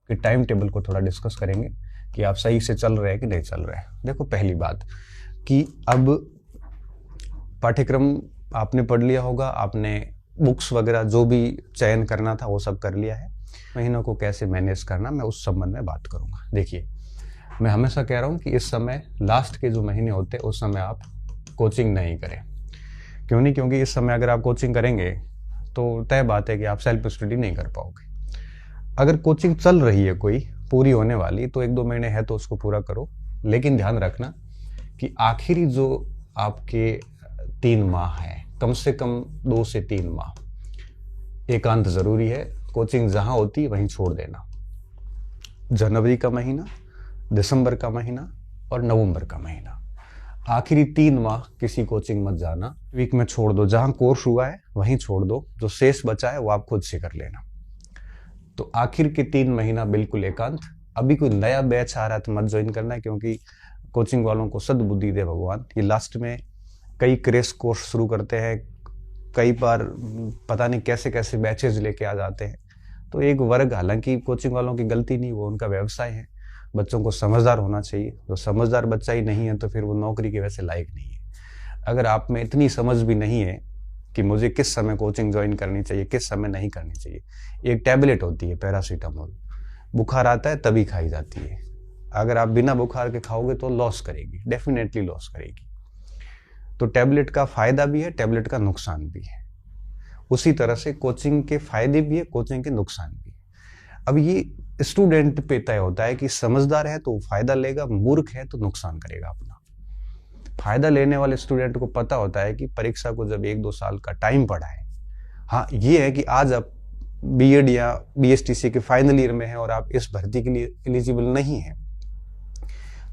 कि time table को थोड़ा डिस्कस करेंगे कि आप सही से चल रहे हैं कि नहीं चल रहे हैं। देखो, पहली बात कि अब पाठ्यक्रम आपने पढ़ लिया होगा, आपने बुक्स वगैरह जो भी चयन करना था वो सब कर लिया है। महीनों को कैसे मैनेज करना, मैं उस संबंध में बात करूंगा। देखिए, मैं हमेशा कह रहा हूँ कि इस समय लास्ट के जो महीने होते हैं उस समय आप कोचिंग नहीं करें। क्यों नहीं? क्योंकि इस समय अगर आप कोचिंग करेंगे तो तय बात है कि आप सेल्फ स्टडी नहीं कर पाओगे। अगर कोचिंग चल रही है कोई पूरी होने वाली, तो 1-2 महीने है तो उसको पूरा करो, लेकिन ध्यान रखना कि आखिरी जो आपके 3 माह है, कम से कम 2 से 3 माह एकांत जरूरी है। कोचिंग जहां होती है वहीं छोड़ देना। जनवरी का महीना, दिसंबर का महीना और नवंबर का महीना, आखिरी 3 माह किसी कोचिंग मत जाना। वीक में छोड़ दो, जहां कोर्स हुआ है वहीं छोड़ दो, जो शेष बचा है वो आप खुद से कर लेना। तो आखिर के 3 महीना बिल्कुल एकांत। अभी कोई नया बैच आ रहा है तो मत ज्वाइन करना है, क्योंकि कोचिंग वालों को सद्बुद्धि दे भगवान, ये लास्ट में कई क्रैश कोर्स शुरू करते हैं, कई बार पता नहीं कैसे कैसे बैचेज लेके आ जाते हैं। तो एक वर्ग, हालांकि कोचिंग वालों की गलती नहीं, वो उनका व्यवसाय है। बच्चों को समझदार होना चाहिए। जो समझदार बच्चा ही नहीं है तो फिर वो नौकरी के वैसे लायक नहीं है। अगर आप में इतनी समझ भी नहीं है कि मुझे किस समय कोचिंग ज्वाइन करनी चाहिए, किस समय नहीं करनी चाहिए, एक टैबलेट होती है पैरासीटामोल, बुखार आता है तभी खाई जाती है। अगर आप बिना बुखार के खाओगे तो लॉस करेगी, डेफिनेटली लॉस करेगी। तो टैबलेट का फायदा भी है, टैबलेट का नुकसान भी है। उसी तरह से कोचिंग के फायदे भी है, कोचिंग के नुकसान भी है। अब ये स्टूडेंट पे तय होता है कि समझदार है तो फायदा लेगा, मूर्ख है तो नुकसान करेगा अपना। फायदा लेने वाले स्टूडेंट को पता होता है कि परीक्षा को जब 1-2 साल का टाइम पड़ा है, हाँ ये है कि आज आप बीएड या बीएसटीसी के फाइनल ईयर में है और आप इस भर्ती के लिए एलिजिबल नहीं है,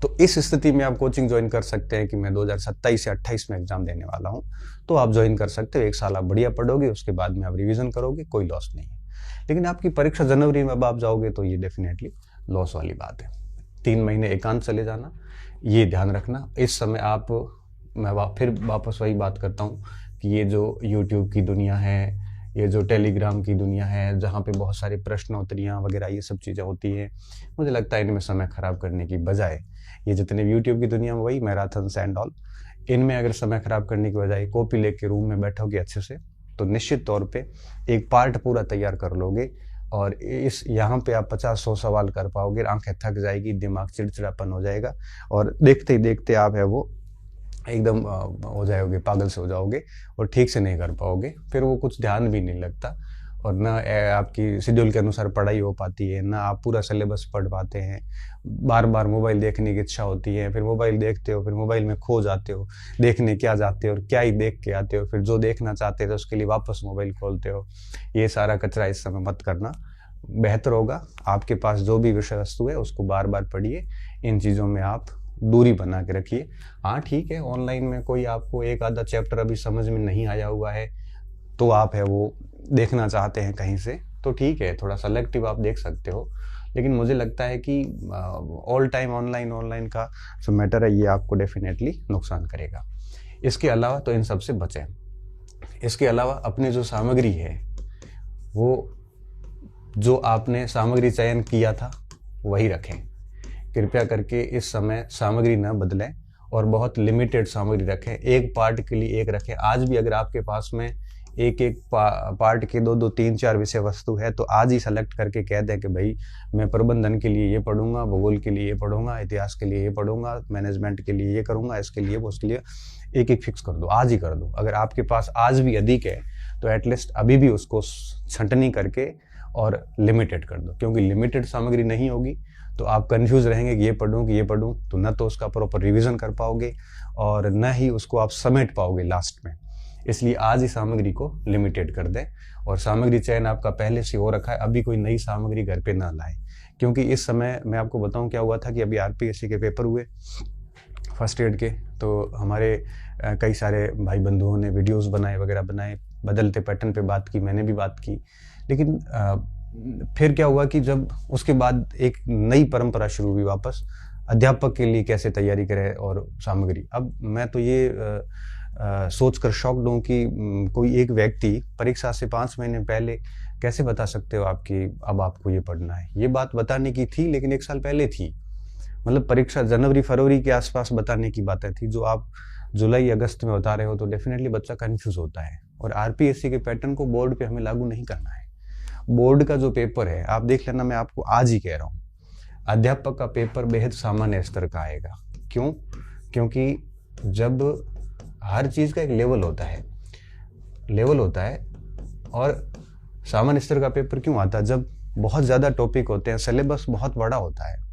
तो इस स्थिति में आप कोचिंग ज्वाइन कर सकते हैं कि मैं 2027 या 28 में एग्जाम देने वाला हूं, तो आप ज्वाइन कर सकते हो। 1 साल आप बढ़िया पढ़ोगे, उसके बाद में आप रिवीजन करोगे, कोई लॉस नहीं है। लेकिन आपकी परीक्षा जनवरी में अब आप जाओगे तो ये डेफिनेटली लॉस वाली बात है। 3 महीने एकांत चले जाना, ये ध्यान रखना। इस समय आप, मैं फिर वापस वही बात करता हूँ कि ये जो यूट्यूब की दुनिया है, ये जो टेलीग्राम की दुनिया है, जहाँ पे बहुत सारी प्रश्नोत्तरियाँ वगैरह ये सब चीज़ें होती हैं, मुझे लगता है इनमें समय खराब करने की बजाय, ये जितने भी यूट्यूब की दुनिया में वही मैराथन्स एंड ऑल, इनमें अगर समय खराब करने की बजाय कॉपी लेके रूम में बैठोगे अच्छे से, तो निश्चित तौर पे एक पार्ट पूरा तैयार कर लोगे। और इस यहाँ पे आप 50-100 सवाल कर पाओगे, आंखें थक जाएगी, दिमाग चिड़चिड़ापन हो जाएगा और देखते ही देखते आप है वो एकदम हो जाओगे, पागल से हो जाओगे और ठीक से नहीं कर पाओगे। फिर वो कुछ ध्यान भी नहीं लगता और ना आपकी शेड्यूल के अनुसार पढ़ाई हो पाती है, ना आप पूरा सिलेबस पढ़ पाते हैं। बार बार मोबाइल देखने की इच्छा होती है, फिर मोबाइल देखते हो, फिर मोबाइल में खो जाते हो, देखने क्या जाते हो और क्या ही देख के आते हो, फिर जो देखना चाहते थे उसके लिए वापस मोबाइल खोलते हो। ये सारा कचरा इस समय मत करना, बेहतर होगा आपके पास जो भी विषय वस्तु है उसको बार बार पढ़िए, इन चीज़ों में आप दूरी बना के रखिए। हाँ ठीक है, ऑनलाइन में कोई आपको एक आधा चैप्टर अभी समझ में नहीं आया हुआ है तो आप है वो देखना चाहते हैं कहीं से, तो ठीक है, थोड़ा सेलेक्टिव आप देख सकते हो। लेकिन मुझे लगता है कि ऑल टाइम ऑनलाइन का जो मैटर है ये आपको डेफिनेटली नुकसान करेगा। इसके अलावा तो इन सब से बचें। इसके अलावा अपनी जो सामग्री है, वो जो आपने सामग्री चयन किया था वही रखें। कृपया करके इस समय सामग्री न बदलें और बहुत लिमिटेड सामग्री रखें। एक पार्ट के लिए एक रखें। आज भी अगर आपके पास में एक पार्ट के 2-2, 3-4 विषय वस्तु है तो आज ही सेलेक्ट करके कह दें कि भाई मैं प्रबंधन के लिए ये पढ़ूंगा, भूगोल के लिए ये पढ़ूंगा, इतिहास के लिए ये पढ़ूंगा, मैनेजमेंट के लिए ये करूंगा, इसके लिए वो, उसके लिए एक फिक्स कर दो, आज ही कर दो। अगर आपके पास आज भी अधिक है तो एटलीस्ट अभी भी उसको छंटनी करके और लिमिटेड कर दो, क्योंकि लिमिटेड सामग्री नहीं होगी तो आप कंफ्यूज रहेंगे कि ये पढ़ूं कि ये पढ़ूं, तो न तो उसका प्रॉपर रिवीजन कर पाओगे और न ही उसको आप समेट पाओगे लास्ट में। इसलिए आज ही सामग्री को लिमिटेड कर दें और सामग्री चयन आपका पहले से हो रखा है, अभी कोई नई सामग्री घर पे ना लाएं। क्योंकि इस समय मैं आपको बताऊं क्या हुआ था कि अभी आरपीएससी के पेपर हुए फर्स्ट एड के, तो हमारे कई सारे भाई बंधुओं ने वीडियोस बनाए वगैरह बनाए, बदलते पैटर्न पे बात की, मैंने भी बात की। लेकिन फिर क्या हुआ कि जब उसके बाद एक नई परंपरा शुरू हुई वापस, अध्यापक के लिए कैसे तैयारी करें और सामग्री। अब मैं तो ये सोचकर शॉक्ड हूं कि कोई एक व्यक्ति परीक्षा से 5 महीने पहले कैसे बता सकते हो आप कि अब आपको ये पढ़ना है? ये बात बताने की थी, लेकिन 1 साल पहले थी। मतलब परीक्षा जनवरी फरवरी के आसपास बताने की बातें थी, जो आप जुलाई अगस्त में बता रहे हो, तो डेफिनेटली बच्चा कंफ्यूज होता है। और आरपीएससी के पैटर्न को बोर्ड पे हमें लागू नहीं करना है। बोर्ड का जो पेपर है, आप देख लेना, मैं आपको आज ही कह रहा हूँ, अध्यापक का पेपर बेहद सामान्य स्तर का आएगा। क्यों? क्योंकि जब हर चीज़ का एक लेवल होता है, और सामान्य स्तर का पेपर क्यों आता है? जब बहुत ज़्यादा टॉपिक होते हैं, सिलेबस बहुत बड़ा होता है,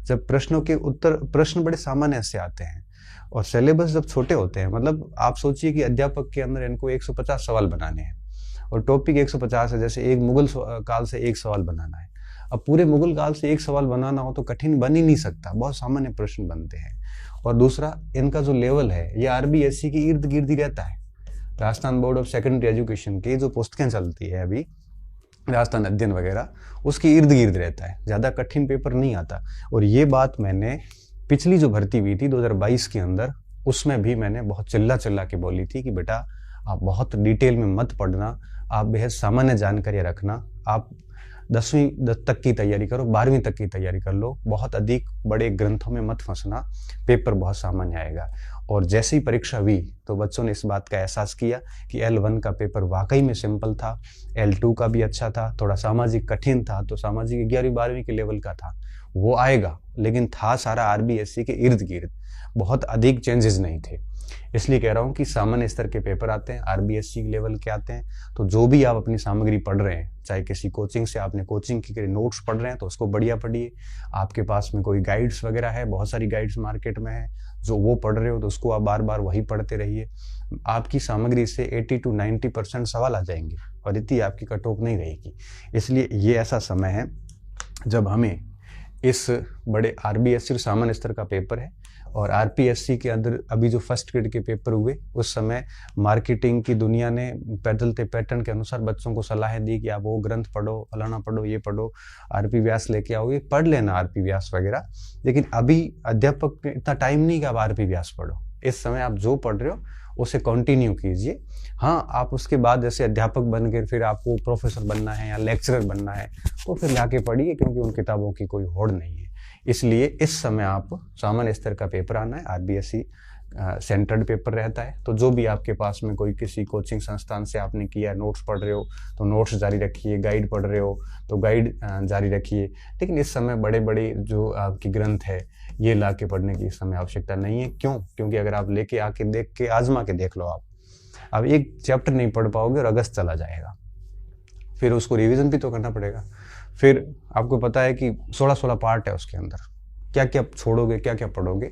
जब प्रश्न बड़े सामान्य से आते हैं, और सिलेबस जब छोटे होते हैं, मतलब आप सोचिए कि अध्यापक के अंदर इनको 150 सवाल बनाने हैं, और टॉपिक 150 है। जैसे एक मुगल काल से एक सवाल बनाना है। अब पूरे मुगल काल से एक सवाल बनाना हो तो कठिन बन ही नहीं सकता, बहुत सामान्य प्रश्न बनते हैं। और दूसरा, इनका जो लेवल है ये आरबीएससी के इर्द गिर्द ही रहता है। Rajasthan board of secondary education की जो पुस्तकें चलती है अभी, राजस्थान अध्ययन वगैरह, उसके इर्द गिर्द रहता है, ज़्यादा कठिन पेपर नहीं आता। और ये बात मैंने पिछली जो भर्ती हुई थी 2022 के अंदर, उसमें भी मैंने बहुत चिल्ला के बोली थी कि बेटा आप बहुत डिटेल में मत पढ़ना, आप बेहद सामान्य जानकारी रखना, आप 10वीं तक की तैयारी करो, 12वीं तक की तैयारी कर लो, बहुत अधिक बड़े ग्रंथों में मत फंसना, पेपर बहुत सामान्य आएगा। और जैसे ही परीक्षा हुई तो बच्चों ने इस बात का एहसास किया कि L1 का पेपर वाकई में सिंपल था, L2 का भी अच्छा था, थोड़ा सामाजिक कठिन था, तो सामाजिक 11वीं 12वीं के लेवल का था, वो आएगा, लेकिन था सारा आरबीएससी के इर्द गिर्द, बहुत अधिक चेंजेस नहीं थे। इसलिए कह रहा हूँ कि सामान्य स्तर के पेपर आते हैं, आरबीएससी लेवल के आते हैं। तो जो भी आप अपनी सामग्री पढ़ रहे हैं, चाहे किसी कोचिंग से आपने कोचिंग के नोट्स पढ़ रहे हैं तो उसको बढ़िया पढ़िए, आपके पास में कोई गाइड्स वगैरह है, बहुत सारी गाइड्स मार्केट में है, जो वो पढ़ रहे हो तो उसको आप बार बार वही पढ़ते रहिए। आपकी सामग्री से 80 to 90% सवाल आ जाएंगे और इतनी आपकी कट ऑफ नहीं रहेगी। इसलिए ये ऐसा समय है जब हमें इस बड़े आरबीएससी सामान्य स्तर का पेपर है, और आरपीएससी के अंदर अभी जो फर्स्ट ग्रेड के पेपर हुए, उस समय मार्केटिंग की दुनिया ने बदलते पैटर्न के अनुसार बच्चों को सलाह दी कि आप वो ग्रंथ पढ़ो, फलाना पढ़ो, ये पढ़ो, आरपी व्यास लेके आओगे, पढ़ लेना आरपी व्यास वगैरह। लेकिन अभी अध्यापक में इतना टाइम नहीं कि आप आरपी व्यास पढ़ो। इस समय आप जो पढ़ रहे हो उसे कंटिन्यू कीजिए। हाँ, आप उसके बाद जैसे अध्यापक बन के फिर आपको प्रोफेसर बनना है या लेक्चरर बनना है तो फिर जाके पढ़िए, क्योंकि उन किताबों की कोई होड़ नहीं है। इसलिए इस समय आप सामान्य स्तर का पेपर आना है, आरबीएससी सेंटर्ड पेपर रहता है। तो जो भी आपके पास में कोई किसी कोचिंग संस्थान से आपने किया, नोट्स पढ़ रहे हो तो नोट्स जारी रखिए, गाइड पढ़ रहे हो तो गाइड जारी रखिए। लेकिन इस समय बड़े बड़े जो आपकी ग्रंथ है ये ला के पढ़ने की इस समय आवश्यकता नहीं है। क्यों? क्योंकि अगर आप लेके आके देख के आजमा के देख लो, आप एक चैप्टर नहीं पढ़ पाओगे और अगस्त चला जाएगा, फिर उसको रिवीजन भी तो करना पड़ेगा। फिर आपको पता है कि 16 पार्ट है उसके अंदर, क्या क्या छोड़ोगे, क्या क्या पढ़ोगे।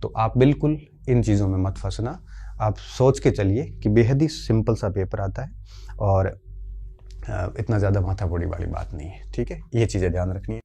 तो आप बिल्कुल इन चीज़ों में मत फंसना। आप सोच के चलिए कि बेहद ही सिंपल सा पेपर आता है और इतना ज़्यादा माथापड़ी वाली बात नहीं है। ठीक है, ये चीज़ें ध्यान रखनी है।